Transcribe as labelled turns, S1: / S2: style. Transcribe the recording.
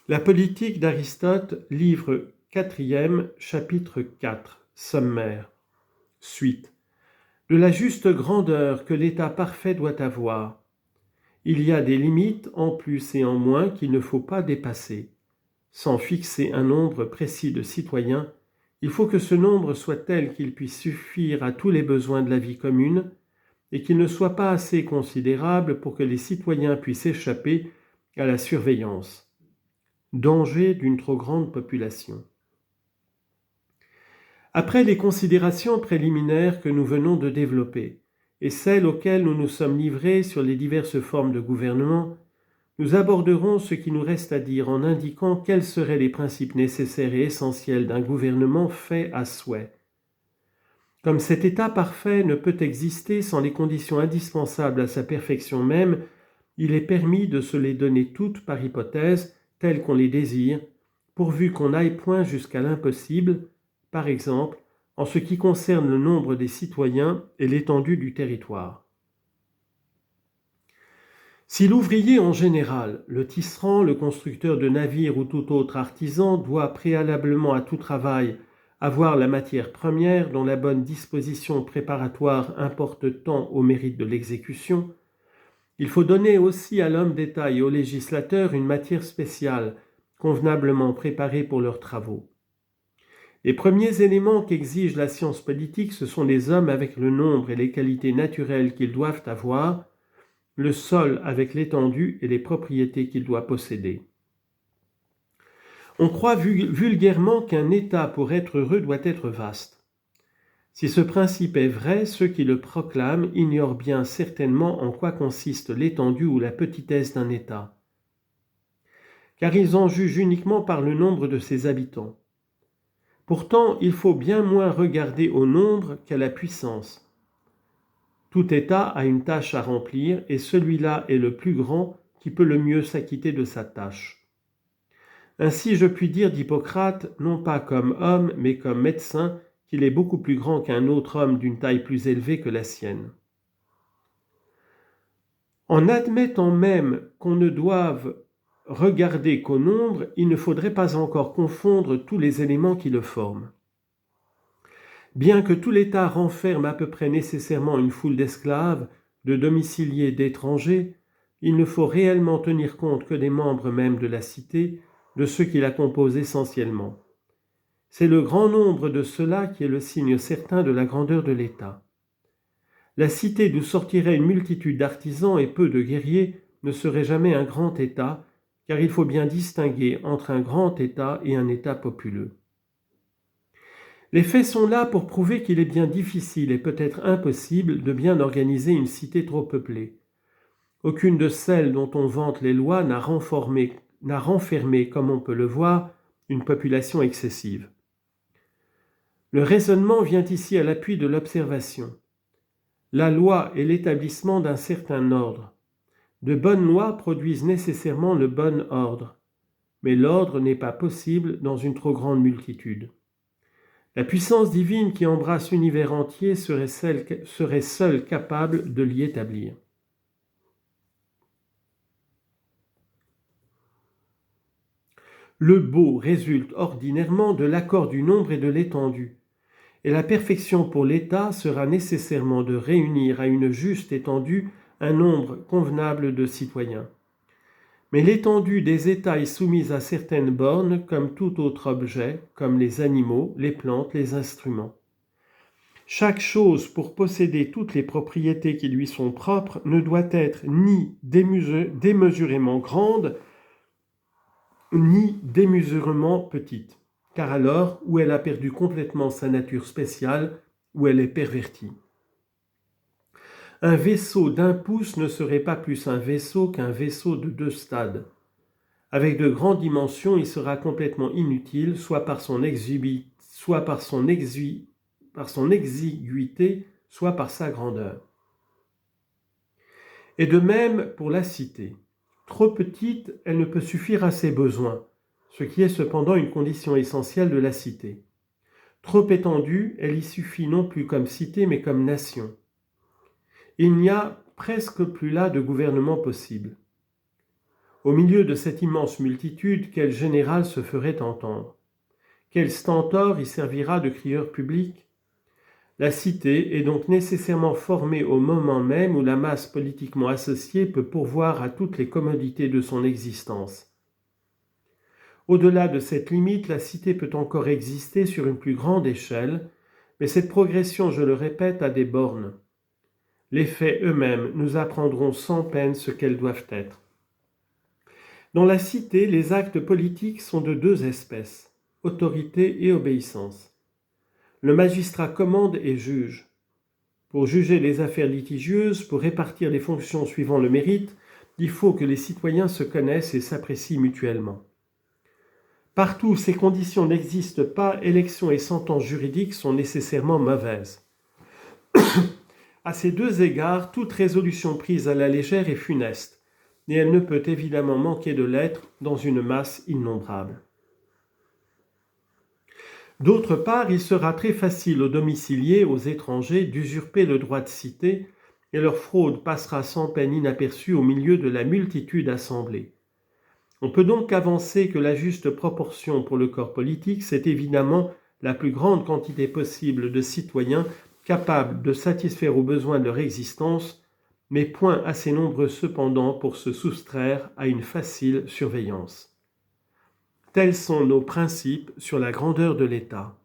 S1: La politique d'Aristote, livre 4e, chapitre 4, sommaire. Suite. De la juste grandeur que l'État parfait doit avoir. Il y a des limites en plus et en moins qu'il ne faut pas dépasser. Sans fixer un nombre précis de citoyens, il faut que ce nombre soit tel qu'il puisse suffire à tous les besoins de la vie commune et qu'il ne soit pas assez considérable pour que les citoyens puissent échapper à la surveillance. Danger d'une trop grande population. Après les considérations préliminaires que nous venons de développer et celles auxquelles nous nous sommes livrés sur les diverses formes de gouvernement, nous aborderons ce qui nous reste à dire en indiquant quels seraient les principes nécessaires et essentiels d'un gouvernement fait à souhait. Comme cet état parfait ne peut exister sans les conditions indispensables à sa perfection même, il est permis de se les donner toutes par hypothèse, telles qu'on les désire, pourvu qu'on n'aille point jusqu'à l'impossible, par exemple, en ce qui concerne le nombre des citoyens et l'étendue du territoire. Si l'ouvrier en général, le tisserand, le constructeur de navires ou tout autre artisan doit préalablement à tout travail avoir la matière première dont la bonne disposition préparatoire importe tant au mérite de l'exécution, il faut donner aussi à l'homme d'État et au législateur une matière spéciale, convenablement préparée pour leurs travaux. Les premiers éléments qu'exige la science politique, ce sont les hommes avec le nombre et les qualités naturelles qu'ils doivent avoir, le sol avec l'étendue et les propriétés qu'il doit posséder. On croit vulgairement qu'un État, pour être heureux, doit être vaste. Si ce principe est vrai, ceux qui le proclament ignorent bien certainement en quoi consiste l'étendue ou la petitesse d'un État, car ils en jugent uniquement par le nombre de ses habitants. Pourtant, il faut bien moins regarder au nombre qu'à la puissance. Tout État a une tâche à remplir et celui-là est le plus grand qui peut le mieux s'acquitter de sa tâche. Ainsi, je puis dire d'Hippocrate, non pas comme homme, mais comme médecin, qu'il est beaucoup plus grand qu'un autre homme d'une taille plus élevée que la sienne. En admettant même qu'on ne doive regarder qu'au nombre, il ne faudrait pas encore confondre tous les éléments qui le forment. Bien que tout l'État renferme à peu près nécessairement une foule d'esclaves, de domiciliés, d'étrangers, il ne faut réellement tenir compte que des membres même de la cité, de ceux qui la composent essentiellement. C'est le grand nombre de ceux-là qui est le signe certain de la grandeur de l'État. La cité d'où sortirait une multitude d'artisans et peu de guerriers ne serait jamais un grand État, car il faut bien distinguer entre un grand État et un État populeux. Les faits sont là pour prouver qu'il est bien difficile et peut-être impossible de bien organiser une cité trop peuplée. Aucune de celles dont on vante les lois n'a renfermé, comme on peut le voir, une population excessive. Le raisonnement vient ici à l'appui de l'observation. La loi est l'établissement d'un certain ordre. De bonnes lois produisent nécessairement le bon ordre, mais l'ordre n'est pas possible dans une trop grande multitude. La puissance divine qui embrasse l'univers entier serait seule capable de l'y établir. Le beau résulte ordinairement de l'accord du nombre et de l'étendue, et la perfection pour l'État sera nécessairement de réunir à une juste étendue un nombre convenable de citoyens. Mais l'étendue des États est soumise à certaines bornes comme tout autre objet, comme les animaux, les plantes, les instruments. Chaque chose, pour posséder toutes les propriétés qui lui sont propres, ne doit être ni démesurément grande, ni démesurément petite, car alors, ou elle a perdu complètement sa nature spéciale, ou elle est pervertie. Un vaisseau d'1 pouce ne serait pas plus un vaisseau qu'un vaisseau de 2 stades. Avec de grandes dimensions, il sera complètement inutile, soit par son exiguïté, soit par sa grandeur. Et de même pour la cité. Trop petite, elle ne peut suffire à ses besoins, ce qui est cependant une condition essentielle de la cité. Trop étendue, elle y suffit non plus comme cité, mais comme nation. Il n'y a presque plus là de gouvernement possible. Au milieu de cette immense multitude, quel général se ferait entendre? Quel stentor y servira de crieur public? La cité est donc nécessairement formée au moment même où la masse politiquement associée peut pourvoir à toutes les commodités de son existence. Au-delà de cette limite, la cité peut encore exister sur une plus grande échelle, mais cette progression, je le répète, a des bornes. Les faits eux-mêmes nous apprendront sans peine ce qu'elles doivent être. Dans la cité, les actes politiques sont de deux espèces, autorité et obéissance. Le magistrat commande et juge. Pour juger les affaires litigieuses, pour répartir les fonctions suivant le mérite, il faut que les citoyens se connaissent et s'apprécient mutuellement. Partout où ces conditions n'existent pas, élections et sentences juridiques sont nécessairement mauvaises. À ces deux égards, toute résolution prise à la légère est funeste, et elle ne peut évidemment manquer de l'être dans une masse innombrable. D'autre part, il sera très facile aux domiciliés, aux étrangers, d'usurper le droit de cité, et leur fraude passera sans peine inaperçue au milieu de la multitude assemblée. On peut donc avancer que la juste proportion pour le corps politique, c'est évidemment la plus grande quantité possible de citoyens capables de satisfaire aux besoins de leur existence, mais point assez nombreux cependant pour se soustraire à une facile surveillance. Tels sont nos principes sur la grandeur de l'État.